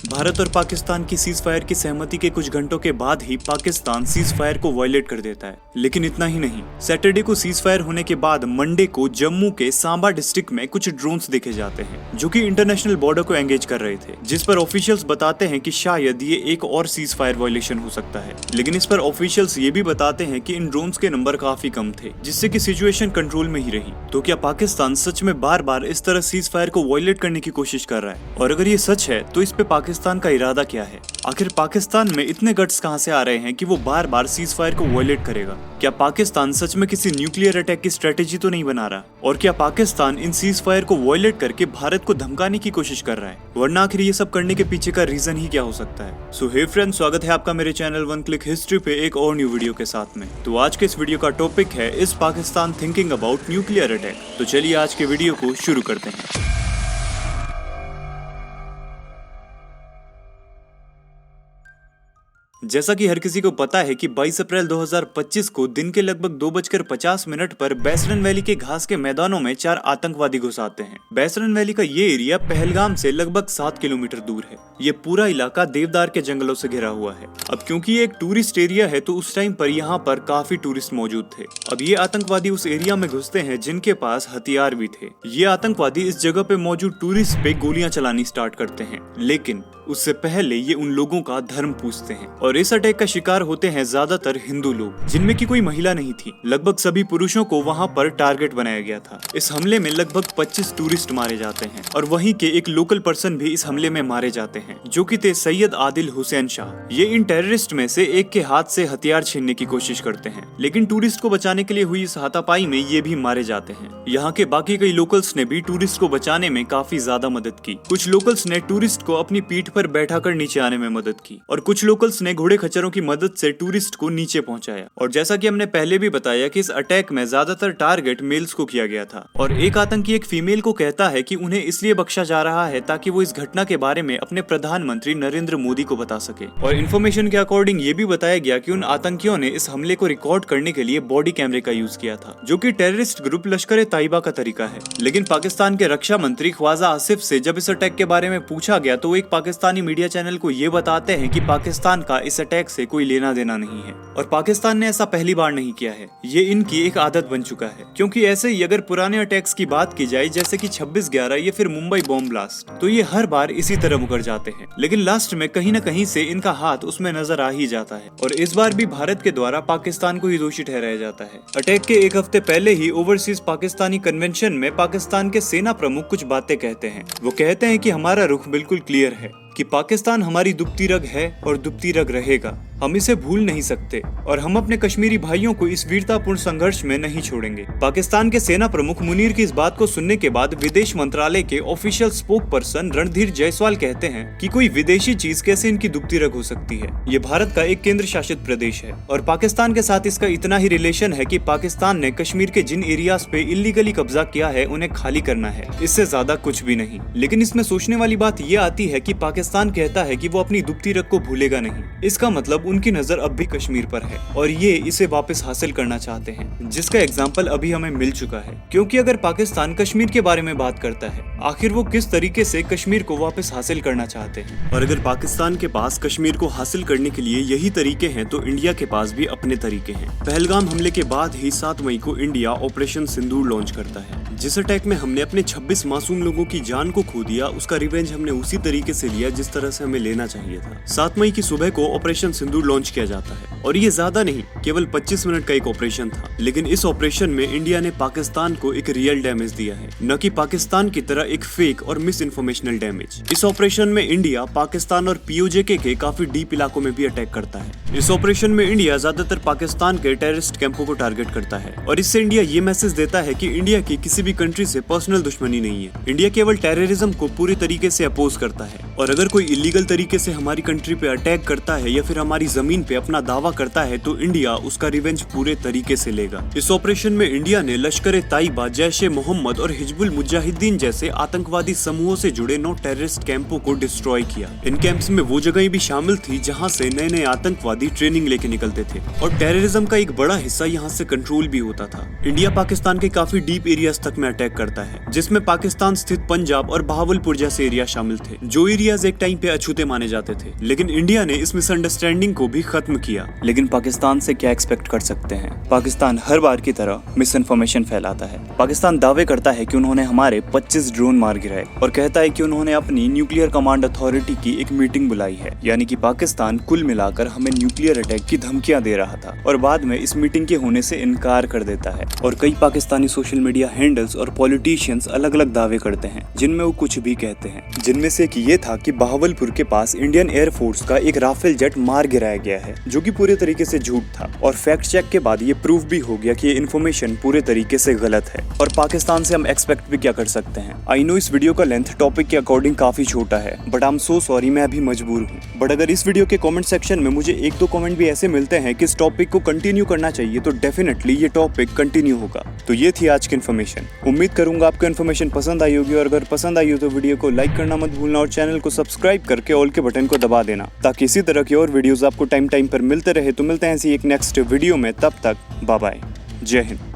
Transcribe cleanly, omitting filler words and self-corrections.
भारत और पाकिस्तान की cease fire की सहमति के कुछ घंटों के बाद ही पाकिस्तान सीज फायर को वायलेट कर देता है। लेकिन इतना ही नहीं, सैटरडे को सीज फायर होने के बाद मंडे को जम्मू के सांबा डिस्ट्रिक्ट में कुछ ड्रोन्स देखे जाते हैं जो कि इंटरनेशनल बॉर्डर को एंगेज कर रहे थे, जिस पर ऑफिशियल्स बताते हैं कि शायद ये एक और सीज फायर वायलेशन हो सकता है। लेकिन इस पर ऑफिशियल्स ये भी बताते हैं कि इन ड्रोन्स के नंबर काफी कम थे, जिससे कि सिचुएशन कंट्रोल में ही रही। तो क्या पाकिस्तान सच में बार बार इस तरह सीज फायर को वायलेट करने की कोशिश कर रहा है? और अगर ये सच है तो इस पे पाकिस्तान का इरादा क्या है? आखिर पाकिस्तान में इतने गट्स कहां से आ रहे हैं कि वो बार बार सीज फायर को वायलेट करेगा? क्या पाकिस्तान सच में किसी न्यूक्लियर अटैक की स्ट्रेटेजी तो नहीं बना रहा? और क्या पाकिस्तान इन सीज फायर को वायलेट करके भारत को धमकाने की कोशिश कर रहा है? वरना आखिर ये सब करने के पीछे का रीजन ही क्या हो सकता है? सो हे फ्रेंड्स, स्वागत है आपका मेरे चैनल वन क्लिक हिस्ट्री पे एक और न्यू वीडियो के साथ में। तो आज के इस वीडियो का टॉपिक है, is Pakistan thinking about nuclear attack? तो चलिए आज के वीडियो को शुरू करते हैं। जैसा कि हर किसी को पता है कि 22 अप्रैल 2025 को दिन के लगभग 2:50 पर बैसरन वैली के घास के मैदानों में 4 आतंकवादी घुस आते हैं। बैसरन वैली का ये एरिया पहलगाम से लगभग 7 किलोमीटर दूर है। ये पूरा इलाका देवदार के जंगलों से घिरा हुआ है। अब क्योंकि ये एक टूरिस्ट एरिया है तो उस टाइम पर यहाँ पर काफी टूरिस्ट मौजूद थे। अब ये आतंकवादी उस एरिया में घुसते हैं जिनके पास हथियार भी थे। ये आतंकवादी इस जगह पे मौजूद टूरिस्ट पे गोलियां चलानी स्टार्ट करते हैं, लेकिन उससे पहले ये उन लोगों का धर्म पूछते हैं। और इस अटैक का शिकार होते हैं ज्यादातर हिंदू लोग, जिनमें की कोई महिला नहीं थी। लगभग सभी पुरुषों को वहाँ पर टारगेट बनाया गया था। इस हमले में लगभग 25 टूरिस्ट मारे जाते हैं और वहीं के एक लोकल पर्सन भी इस हमले में मारे जाते हैं, जो कि थे सैयद आदिल हुसैन शाह। ये इन टेररिस्ट में से एक के हाथ से हथियार छीनने की कोशिश करते हैं, लेकिन टूरिस्ट को बचाने के लिए हुई इस हाथापाई में ये भी मारे जाते हैं। यहाँ के बाकी कई लोकल्स ने भी टूरिस्ट को बचाने में काफी ज्यादा मदद की। कुछ लोकल्स ने टूरिस्ट को अपनी पीठ पर बैठाकर नीचे आने में मदद की और कुछ लोकल्स ने घोड़े खच्चरों की मदद से टूरिस्ट को नीचे पहुंचाया। और जैसा कि हमने पहले भी बताया कि इस अटैक में ज्यादातर टारगेट मेल्स को किया गया था और एक आतंकी एक फीमेल को कहता है कि उन्हें इसलिए बख्शा जा रहा है ताकि वो इस घटना के बारे में अपने प्रधानमंत्री नरेंद्र मोदी को बता सके। और इन्फॉर्मेशन के अकॉर्डिंग ये भी बताया गया कि उन आतंकियों ने इस हमले को रिकॉर्ड करने के लिए बॉडी कैमरे का यूज किया था, जो कि टेररिस्ट ग्रुप लश्कर ए तैयबा का तरीका है। लेकिन पाकिस्तान के रक्षा मंत्री ख्वाजा आसिफ से जब इस अटैक के बारे में पूछा गया तो एक पाकिस्तानी मीडिया चैनल को ये बताते हैं कि पाकिस्तान का इस अटैक से कोई लेना देना नहीं है और पाकिस्तान ने ऐसा पहली बार नहीं किया है। ये इनकी एक आदत बन चुका है, क्योंकि ऐसे ही अगर पुराने अटैक्स की बात की जाए जैसे कि 26/11 या फिर मुंबई बॉम्ब ब्लास्ट, तो ये हर बार इसी तरह मुकर जाते हैं, लेकिन लास्ट में कहीं न कहीं से इनका हाथ उसमें नजर आ ही जाता है। और इस बार भी भारत के द्वारा पाकिस्तान को ही दोषी ठहराया जाता है। अटैक के एक हफ्ते पहले ही ओवरसीज पाकिस्तानी कन्वेंशन में पाकिस्तान के सेना प्रमुख कुछ बातें कहते हैं। वो कहते हैं कि हमारा रुख बिल्कुल क्लियर है कि पाकिस्तान हमारी दुबती रग है और दुबती रग रहेगा। हम इसे भूल नहीं सकते और हम अपने कश्मीरी भाइयों को इस वीरतापूर्ण संघर्ष में नहीं छोड़ेंगे। पाकिस्तान के सेना प्रमुख मुनीर की इस बात को सुनने के बाद विदेश मंत्रालय के official spoke person Randhir Jaiswal कहते हैं कि कोई विदेशी चीज कैसे इनकी दुबती रग हो सकती है। ये भारत का एक केंद्र शासित प्रदेश है और पाकिस्तान के साथ इसका इतना ही रिलेशन है कि पाकिस्तान ने कश्मीर के जिन एरियाज पे इलीगली कब्जा किया है उन्हें खाली करना है, इससे ज्यादा कुछ भी नहीं। लेकिन इसमें सोचने वाली बात ये आती है कि पाकिस्तान कहता है कि वो अपनी दुबती रग को भूलेगा नहीं। इसका मतलब उनकी नजर अब भी कश्मीर पर है और ये इसे वापस हासिल करना चाहते हैं, जिसका एग्जाम्पल अभी हमें मिल चुका है। क्योंकि अगर पाकिस्तान कश्मीर के बारे में बात करता है, आखिर वो किस तरीके से कश्मीर को वापस हासिल करना चाहते हैं? और अगर पाकिस्तान के पास कश्मीर को हासिल करने के लिए यही तरीके हैं तो इंडिया के पास भी अपने तरीके हैं। पहलगाम हमले के बाद ही 7 मई को इंडिया ऑपरेशन सिंदूर लॉन्च करता है। जिस अटैक में हमने अपने 26 मासूम लोगों की जान को खो दिया, उसका रिवेंज हमने उसी तरीके से लिया जिस तरह से हमें लेना चाहिए था। 7 मई की सुबह को ऑपरेशन सिंदूर लॉन्च किया जाता है और ये ज्यादा नहीं, केवल 25 मिनट का एक ऑपरेशन था। लेकिन इस ऑपरेशन में इंडिया ने पाकिस्तान को एक रियल डैमेज दिया है, न कि पाकिस्तान की तरह एक फेक और मिस इन्फॉर्मेशनल डैमेज। इस ऑपरेशन में इंडिया पाकिस्तान और पीओजेके के काफी डीप इलाकों में भी अटैक करता है। इस ऑपरेशन में इंडिया ज्यादातर पाकिस्तान के टेररिस्ट कैंपों को टारगेट करता है और इससे इंडिया ये मैसेज देता है कि इंडिया की किसी भी कंट्री से पर्सनल दुश्मनी नहीं है। इंडिया केवल टेररिज्म को पूरी तरीके से अपोज करता है और अगर कोई इलीगल तरीके से हमारी कंट्री पे अटैक करता है या फिर हमारी जमीन पे अपना दावा करता है तो इंडिया उसका रिवेंज पूरे तरीके से लेगा। इस ऑपरेशन में इंडिया ने लश्कर ए तैयबा, जैश ए मोहम्मद और हिजबुल मुजाहिदीन जैसे आतंकवादी समूहों से जुड़े 9 टेररिस्ट कैंपों को डिस्ट्रॉय किया। इन कैंप्स में वो जगह भी शामिल थी जहां से नए नए आतंकवादी ट्रेनिंग लेके निकलते थे और टेररिज्म का एक बड़ा हिस्सा यहां से कंट्रोल भी होता था। इंडिया पाकिस्तान के काफी डीप एरियाज तक में अटैक करता है, जिसमें पाकिस्तान स्थित पंजाब और बहावलपुर जैसे एरिया शामिल थे, जो एरियाज एक टाइम पे अछूते माने जाते थे। लेकिन इंडिया ने इस मिसअंडरस्टैंडिंग को भी खत्म किया। लेकिन पाकिस्तान से क्या एक्सपेक्ट कर सकते हैं? पाकिस्तान हर बार की तरह मिस इन्फॉर्मेशन फैलाता है। पाकिस्तान दावे करता है कि उन्होंने हमारे 25 ड्रोन मार गिराए और कहता है कि उन्होंने अपनी न्यूक्लियर कमांड अथॉरिटी की एक मीटिंग बुलाई है, यानी कि पाकिस्तान कुल मिलाकर हमें न्यूक्लियर अटैक की धमकियां दे रहा था और बाद में इस मीटिंग के होने से इनकार कर देता है। और कई पाकिस्तानी सोशल मीडिया हैंडल्स और पॉलिटिशियंस अलग अलग दावे करते हैं जिनमें वो कुछ भी कहते हैं, जिनमें से एक ये था कि बहावलपुर के पास इंडियन एयरफोर्स का एक राफेल जेट मार गिराया गया है, जो कि पूरे तरीके से झूठ था। और फैक्ट चेक के बाद ये प्रूफ भी हो गया कि ये इन्फॉर्मेशन पूरे तरीके से गलत है। और पाकिस्तान से हम एक्सपेक्ट भी क्या कर सकते हैं? आई नो इस वीडियो का लेंथ टॉपिक के अकॉर्डिंग काफी छोटा है, but I am so sorry, मैं अभी मजबूर हूँ। बट अगर इस वीडियो के कमेंट सेक्शन में मुझे 1-2 कमेंट भी ऐसे मिलते हैं कि इस टॉपिक को कंटिन्यू करना चाहिए, तो डेफिनेटली ये टॉपिक कंटिन्यू होगा। तो ये थी आज की इन्फॉर्मेशन। उम्मीद करूंगा आपको इन्फॉर्मेशन पसंद आई होगी, और अगर पसंद आई हो तो वीडियो को लाइक करना मत भूलना और चैनल को सब्सक्राइब करके ऑल के बटन को दबा देना, ताकि इसी तरह की और वीडियोस आपको टाइम पर मिलते रहे। तो मिलते हैं ऐसी एक नेक्स्ट वीडियो में, तब तक बाय बाय, जय हिंद।